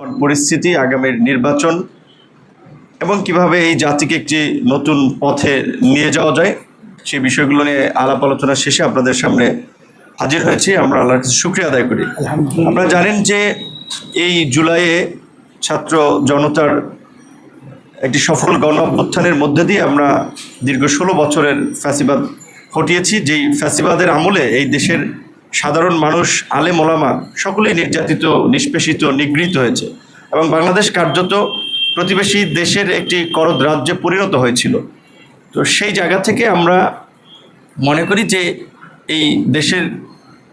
পরিস্থিতি, আগামীর নির্বাচন এবং কিভাবে এই জাতিকে একটি নতুন পথে নিয়ে যাওয়া যায় সেই বিষয়গুলো নিয়ে আলাপ আলোচনা শেষে আপনাদের সামনে হাজির হয়েছি। আমরা আল্লাহর কাছে শুকরিয়া আদায় করি। আপনারা জানেন যে এই জুলাইয়ে ছাত্র জনতার একটি সফল গণ অভ্যুত্থানের মধ্যে দিয়ে আমরা দীর্ঘ 16 বছরের ফ্যাসিবাদ হটিয়েছি। যেই ফ্যাসিবাদের আমলে এই দেশের সাধারণ মানুষ, আলেম ওলামা সকলেই নির্যাতিত, নিষ্পেষিত, নিগৃহীত হয়েছে এবং বাংলাদেশ কার্যত প্রতিবেশী দেশের একটি করদ রাজ্যে পরিণত হয়েছিল। তো সেই জায়গা থেকে আমরা মনে করি যে এই দেশের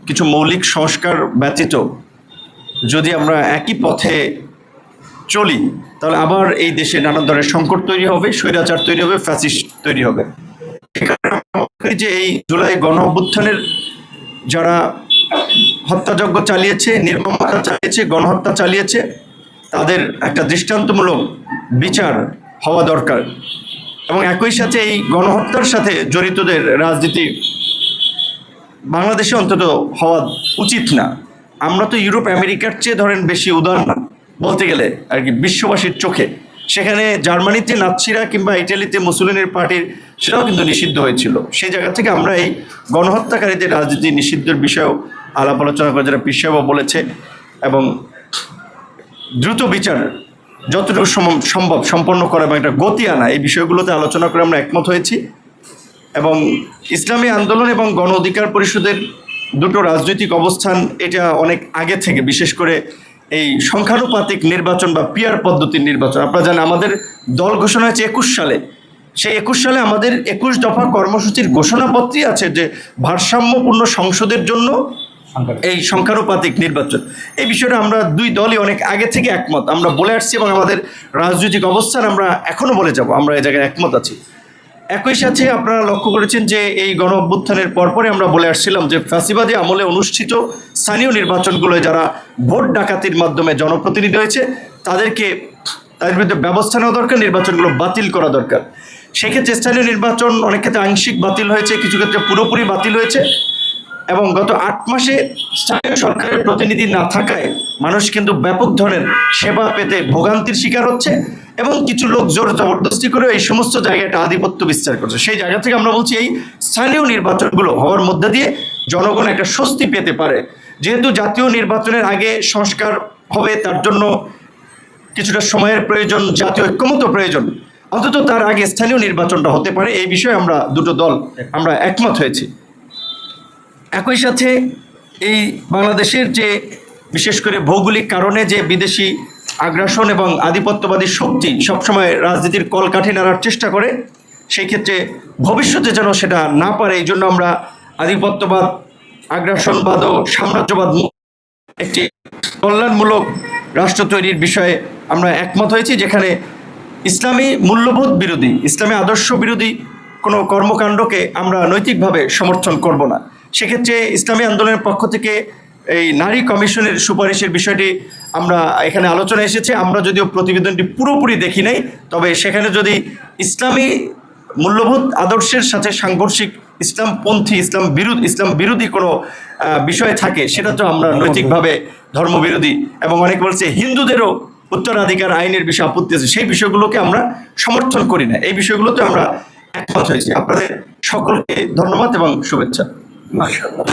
কিছু মৌলিক সংস্কার ব্যতীত যদি আমরা একই পথে চলি তাহলে আবার এই দেশে নানা ধরনের সংকট তৈরি হবে, স্বৈরাচার তৈরি হবে, ফ্যাসিস্ট তৈরি হবে। যে এই জুলাই গণ অভ্যুত্থানের যারা হত্যাযজ্ঞ চালিয়েছে, নির্মমতা চালিয়েছে, গণহত্যা চালিয়েছে, তাদের একটা দৃষ্টান্তমূলক বিচার হওয়া দরকার এবং একই সাথে এই গণহত্যার সাথে জড়িতদের রাজনীতি বাংলাদেশে অন্তত হওয়া উচিত না। আমরা তো ইউরোপ আমেরিকার চেয়ে ধরেন বেশি উদার না বলতে গেলে আর কি বিশ্ববাসীর চোখে। সেখানে জার্মানিতে নাৎসিরা কিংবা ইটালিতে মুসোলিনির পার্টির সেটাও কিন্তু নিষিদ্ধ হয়েছিল। সেই জায়গা থেকে আমরা এই গণহত্যাকারীদের রাজনীতি নিষিদ্ধের বিষয়েও আলাপ আলোচনা করে, যারা পীর সাহেবও বলেছে, এবং দ্রুত বিচার যতটুকু সম্ভব সম্পন্ন করা এবং একটা গতি আনা, এই বিষয়গুলোতে আলোচনা করে আমরা একমত হয়েছি। এবং ইসলামী আন্দোলন এবং গণ অধিকার পরিষদের দুটো রাজনৈতিক অবস্থান এটা অনেক আগে থেকে, বিশেষ করে এই সংখ্যানুপাতিক নির্বাচন বা পিয়ার পদ্ধতির নির্বাচন, আপনারা জানেন আমাদের দল ঘোষণা হয়েছে 21 সালে। সেই 21 সালে আমাদের 21 দফা কর্মসূচির ঘোষণাপত্রই আছে যে ভারসাম্যপূর্ণ সংসদের জন্য এই সংখ্যানুপাতিক নির্বাচন। এই বিষয়টা আমরা দুই দলই অনেক আগে থেকে একমত, আমরা বলে আসছি এবং আমাদের রাজনৈতিক অবস্থান আমরা এখনও বলে যাব, আমরা এই জায়গায় একমত আছি। একই সাথে আপনারা লক্ষ্য করেছেন যে এই গণ অভ্যুত্থানের পরপরে আমরা বলে আসছিলাম যে ফ্যাসিবাদী আমলে অনুষ্ঠিত স্থানীয় নির্বাচনগুলো যারা ভোট ডাকাতির মাধ্যমে জনপ্রতিনিধি হয়েছে তাদের বিরুদ্ধে ব্যবস্থা নেওয়া দরকার, নির্বাচনগুলো বাতিল করা দরকার। সেক্ষেত্রে স্থানীয় নির্বাচন অনেক ক্ষেত্রে আংশিক বাতিল হয়েছে, কিছু ক্ষেত্রে পুরোপুরি বাতিল হয়েছে এবং গত 8 মাসে স্থানীয় সরকারের প্রতিনিধি না থাকায় মানুষ কিন্তু ব্যাপক ধরনের সেবা পেতে ভোগান্তির শিকার হচ্ছে এবং কিছু লোক জোর জবরদস্তি করে এই সমস্ত জায়গায় একটা আধিপত্য বিস্তার করছে। সেই জায়গা থেকে আমরা বলছি এই স্থানীয় নির্বাচনগুলো হওয়ার মধ্যে দিয়ে জনগণ একটা স্বস্তি পেতে পারে। যেহেতু জাতীয় নির্বাচনের আগে সংস্কার হবে, তার জন্য কিছুটা সময়ের প্রয়োজন, জাতীয় ঐক্যমত প্রয়োজন, অন্তত তার আগে স্থানীয় নির্বাচনটা হতে পারে। এই বিষয়ে আমরা দুটো দল আমরা একমত হয়েছি। একই সাথে এই বাংলাদেশের যে বিশেষ করে ভৌগোলিক কারণে যে বিদেশি আগ্রাসন এবং আধিপত্যবাদী শক্তি সবসময় রাজনীতির কলকাঠি নাড়ার চেষ্টা করে, সেই ক্ষেত্রে ভবিষ্যতে যেন সেটা না পারে, এই জন্য আমরা আধিপত্যবাদ, আগ্রাসনবাদ ও সাম্রাজ্যবাদ একটি কল্যাণমূলক রাষ্ট্র তৈরির বিষয়ে আমরা একমত হয়েছি, যেখানে ইসলামী মূল্যবোধ বিরোধী, ইসলামী আদর্শ বিরোধী কোনো কর্মকাণ্ডকে আমরা নৈতিকভাবে সমর্থন করব না। সেক্ষেত্রে ইসলামী আন্দোলনের পক্ষ থেকে এই নারী কমিশনের সুপারিশের বিষয়টি আমরা এখানে আলোচনা এসেছে। আমরা যদিও প্রতিবেদনটি পুরোপুরি দেখি নাই, তবে সেখানে যদি ইসলামী মূল্যবোধ আদর্শের সাথে সাংঘর্ষিক ইসলামপন্থী, ইসলাম বিরোধী কোনো বিষয় থাকে, সেটা তো আমরা নৈতিকভাবে ধর্মবিরোধী এবং অনেকে বলছে হিন্দুদেরও উত্তরাধিকার আইনের বিষয়ে আপত্তি আছে, সেই বিষয়গুলোকে আমরা সমর্থন করি না। এই বিষয়গুলোতে আমরা একমত হয়েছি। আপনাদের সকলকে ধন্যবাদ এবং শুভেচ্ছা। মাশাআল্লাহ।